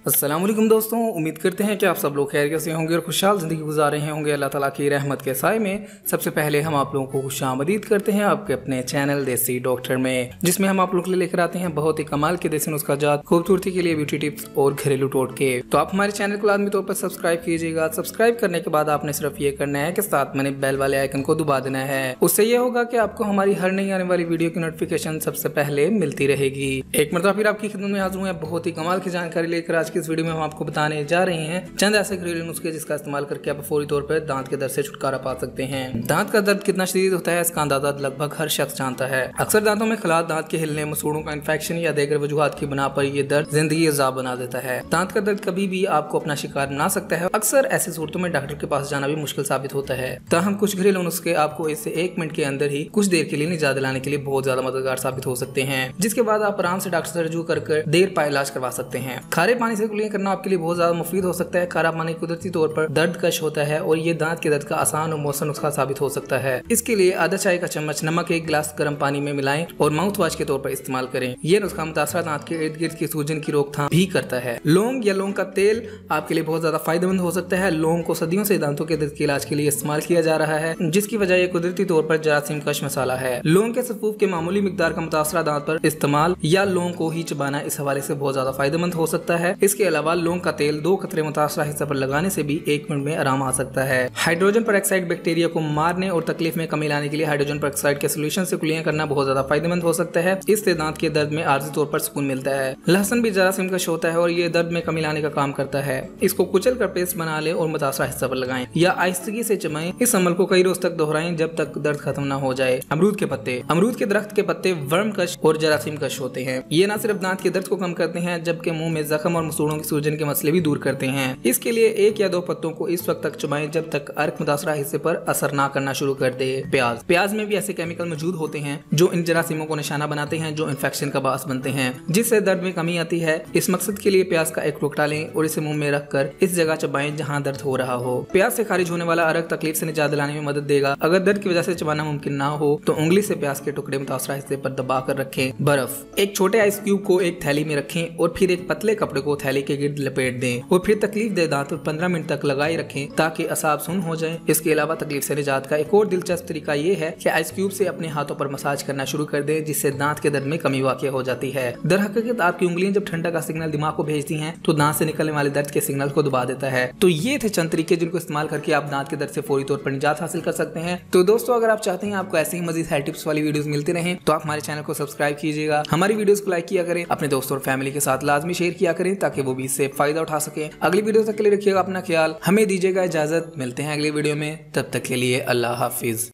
अस्सलाम वालेकुम दोस्तों, उम्मीद करते हैं कि आप सब लोग खैरियत से होंगे और खुशहाल ज़िंदगी गुजार रहे होंगे अल्लाह ताला की रहमत के साए में। सबसे पहले हम आप लोगों को खुशामदीद करते हैं आपके अपने चैनल देसी डॉक्टर में, जिसमें हम आप लोगों के लिए लेकर आते हैं बहुत ही कमाल के देसी नुस्खा, खूबसूरती के लिए ब्यूटी टिप्स और घरेलू टोटके। तो आप हमारे चैनल को लाजमी तौर पर सब्सक्राइब कीजिएगा। सब्सक्राइब करने के बाद आपने सिर्फ ये करना है कि साथ में बेल वाले आइकन को दबा देना है। उससे ये होगा कि आपको हमारी हर नई आने वाली वीडियो की नोटिफिकेशन सबसे पहले मिलती रहेगी। एक मरतबा फिर आपकी खिदमत में हाजिर हुए हैं बहुत ही कमाल की जानकारी लेकर। आज की इस वीडियो में हम आपको बताने जा रहे हैं चंद ऐसे घरेलू नुस्खे जिसका इस्तेमाल करके आप फौरी तौर पर दांत के दर्द से छुटकारा पा सकते हैं। दांत का दर्द कितना शदीद होता है इसका अंदाजा लगभग हर शख्स जानता है। अक्सर दांतों में खलाल, दांत के हिलने, मसूड़ों का इन्फेक्शन या दीगर वजूहात की बिना पर ये दर्द जिंदगी अज़ाब बना देता है। दांत का दर्द कभी भी आपको अपना शिकार बना सकता है। अक्सर ऐसी सूरतों में डॉक्टर के पास जाना भी मुश्किल साबित होता है। ताहम कुछ घरेलू नुस्खे आपको इससे 1 मिनट के अंदर ही कुछ देर के लिए निजात दिलाने के लिए बहुत ज्यादा मददगार साबित हो सकते हैं, जिसके बाद आप आराम से डॉक्टर से रजू कर देर पा इलाज करवा सकते हैं। खारे पानी से कुलियां करना आपके लिए बहुत ज्यादा मुफीद हो सकता है। खारा पानी कुदरती तौर पर दर्द कश होता है और ये दांत के दर्द का आसान और मौसम नुस्खा साबित हो सकता है। इसके लिए आधा चाय का चम्मच नमक 1 गिलास गर्म पानी में मिलाएं और माउथ वॉश के तौर पर इस्तेमाल करें। ये नुस्खा मुतासरा दांत के इर्द गिर्द की सूजन की रोकथाम भी करता है। लौंग या लौंग का तेल आपके लिए बहुत ज्यादा फायदेमंद हो सकता है। लौंग को सदियों से दांतों के दर्द के इलाज के लिए इस्तेमाल किया जा रहा है, जिसकी वजह ये कुदरती तौर पर जरासीम कश मसाला है। लौंग के सफूफ के मामूली मिकदार का मुतासरा दांत पर इस्तेमाल या लौंग को ही चबाना इस हवाले से बहुत ज्यादा फायदेमंद हो सकता है। इसके अलावा लौंग का तेल 2 कतरे मुतासरा हिस्सा पर लगाने से भी 1 मिनट में आराम आ सकता है। हाइड्रोजन पेरोक्साइड बैक्टीरिया को मारने और तकलीफ में कमी लाने के लिए हाइड्रोजन पेरोक्साइड के सोल्यूशन से कुलियां करना बहुत ज्यादा फायदेमंद हो सकता है। इससे दांत के दर्द में आर्जी तौर पर सुकून मिलता है। लहसुन भी जरासीम कश होता है और ये दर्द में कमी लाने का काम करता है। इसको कुचल कर पेस्ट बना ले और मुतासरा हिस्सा पर लगाएं या आहिस्तगी से चबाएं। इस अमल को कई रोज तक दोहराएं जब तक दर्द खत्म न हो जाए। अमरूद के पत्ते। अमरूद के दरख्त के पत्ते वर्म कश और जरासीम कश होते हैं। ये न सिर्फ दांत के दर्द को कम करते हैं जबकि मुंह में जख्म और मसूड़ों की सूजन के मसले भी दूर करते हैं। इसके लिए 1 या 2 पत्तों को इस वक्त तक चबाएं जब तक अर्क मुतासरा हिस्से पर असर ना करना शुरू कर दे। प्याज। प्याज में भी ऐसे केमिकल मौजूद होते हैं जो इन जरासीमों को निशाना बनाते हैं जो इन्फेक्शन का बास बनते हैं, जिससे दर्द में कमी आती है। इस मकसद के लिए प्याज का एक टुकड़ा लें और इसे मुंह में रखकर इस जगह चबाएं जहां दर्द हो रहा हो। प्याज से खारिज होने वाला अर्क तकलीफ से निजात दिलाने में मदद देगा। अगर दर्द की वजह से चबाना मुमकिन ना हो तो उंगली से प्याज के टुकड़े मुतासरा हिस्से पर दबा कर रखें। बर्फ। एक छोटे आइस क्यूब को एक थैली में रखें और फिर एक पतले कपड़े को थैली के गिर्द लपेट दें और फिर तकलीफ दे दांत 15 मिनट तक लगाए रखें ताकि असाब सुन हो जाए। इसके अलावा तकलीफ से निजात का एक और दिलचस्प तरीका ये है कि आइस क्यूब से अपने हाथों पर मसाज करना शुरू कर दें, जिससे दांत के दर्द में कमी वाक़या हो जाती है। दरहकीकत आपकी उंगलियां जब ठंडा का सिग्नल दिमाग को भेजती हैं तो दांत से निकलने वाले दर्द के सिग्नल को दबा देता है। तो ये थे चंद तरीके जिनको इस्तेमाल करके आप दांत के दर्द से फौरी तौर पर निजात हासिल कर सकते हैं। तो दोस्तों, अगर आप चाहते हैं आपको ऐसे ही मजीद हेल्थ टिप्स वाली वीडियोस मिलती रहें तो आप हमारे चैनल को सब्सक्राइब कीजिएगा, हमारी वीडियोस को लाइक किया करें, अपने दोस्तों और फैमिली के साथ लाजमी शेयर किया करें ताकि वो भी इससे फायदा उठा सके। अगली वीडियो तक के लिए रखिएगा अपना ख्याल, हमें दीजिएगा इजाजत। मिलते हैं अगली वीडियो में, तब तक के लिए अल्लाह हाफिज।